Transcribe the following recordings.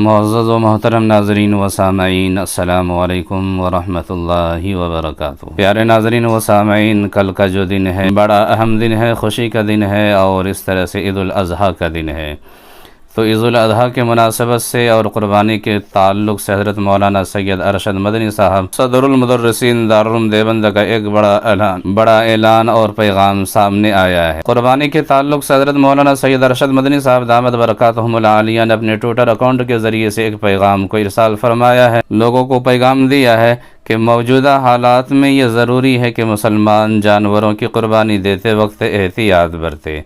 معزز و محترم ناظرین و سامعین، السلام علیکم ورحمۃ اللہ وبرکاتہ۔ پیارے ناظرین و سامعین، کل کا جو دن ہے بڑا اہم دن ہے، خوشی کا دن ہے، اور اس طرح سے عید الاضحیٰ کا دن ہے۔ تو عید الاضحیٰ کے مناسبت سے اور قربانی کے تعلق سے حضرت مولانا سید ارشد مدنی صاحب صدر المدرسین دارالعلوم دیوبند کا ایک بڑا اعلان اور پیغام سامنے آیا ہے۔ قربانی کے تعلق سے حضرت مولانا سید ارشد مدنی صاحب دامت برکاتہم العالیہ نے اپنے ٹویٹر اکاؤنٹ کے ذریعے سے ایک پیغام کو ارسال فرمایا ہے، لوگوں کو پیغام دیا ہے کہ موجودہ حالات میں یہ ضروری ہے کہ مسلمان جانوروں کی قربانی دیتے وقت احتیاط برتے،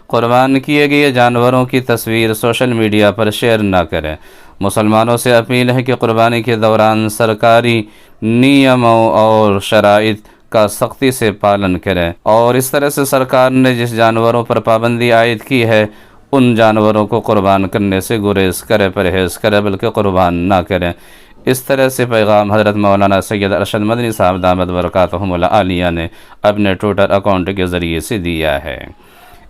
قربان کیے گئے جانوروں کی تصویر سوشل میڈیا پر شیئر نہ کریں۔ مسلمانوں سے اپیل ہے کہ قربانی کے دوران سرکاری نیموں اور شرائط کا سختی سے پالن کریں، اور اس طرح سے سرکار نے جس جانوروں پر پابندی عائد کی ہے ان جانوروں کو قربان کرنے سے گریز کرے، پرہیز کرے، بلکہ قربان نہ کریں۔ اس طرح سے پیغام حضرت مولانا سید ارشد مدنی صاحب دامت برکاتہم العالیہ نے اپنے ٹویٹر اکاؤنٹ کے ذریعے سے دیا ہے۔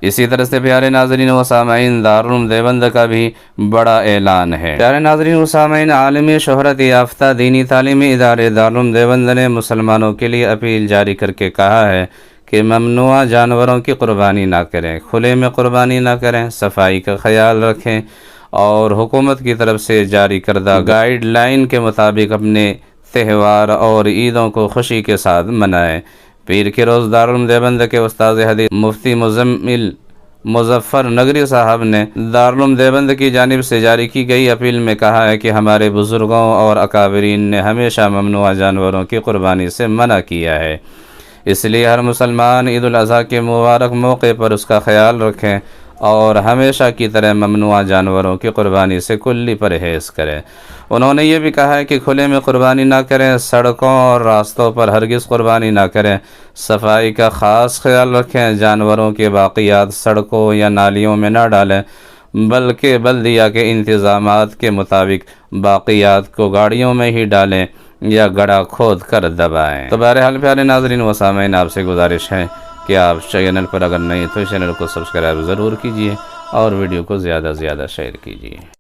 اسی طرح سے پیارے ناظرین و سامعین، دارالعلوم دیوبند کا بھی بڑا اعلان ہے۔ پیارے ناظرین و سامعین، عالمی شہرت یافتہ دینی تعلیمی ادارے دارالعلوم دیوبند نے مسلمانوں کے لیے اپیل جاری کر کے کہا ہے کہ ممنوعہ جانوروں کی قربانی نہ کریں، کھلے میں قربانی نہ کریں، صفائی کا خیال رکھیں، اور حکومت کی طرف سے جاری کردہ گائیڈ لائن کے مطابق اپنے تہوار اور عیدوں کو خوشی کے ساتھ منائیں۔ پیر کے روز دارالعلوم دیوبند کے استاد حدیث مفتی مزمل مظفر نگری صاحب نے دارالعلوم دیوبند کی جانب سے جاری کی گئی اپیل میں کہا ہے کہ ہمارے بزرگوں اور اکابرین نے ہمیشہ ممنوعہ جانوروں کی قربانی سے منع کیا ہے، اس لیے ہر مسلمان عید الاضحیٰ کے مبارک موقع پر اس کا خیال رکھیں اور ہمیشہ کی طرح ممنوعہ جانوروں کی قربانی سے کلی پرہیز کریں۔ انہوں نے یہ بھی کہا ہے کہ کھلے میں قربانی نہ کریں، سڑکوں اور راستوں پر ہرگز قربانی نہ کریں، صفائی کا خاص خیال رکھیں، جانوروں کے باقیات سڑکوں یا نالیوں میں نہ ڈالیں، بلکہ بلدیہ کے انتظامات کے مطابق باقیات کو گاڑیوں میں ہی ڈالیں یا گڑھا کھود کر دبائیں۔ تو بہرحال پیارے ناظرین و سامعین، آپ سے گزارش ہے کہ آپ چینل پر اگر نہیں تو چینل کو سبسکرائب ضرور کیجیے اور ویڈیو کو زیادہ سے زیادہ شیئر کیجیے۔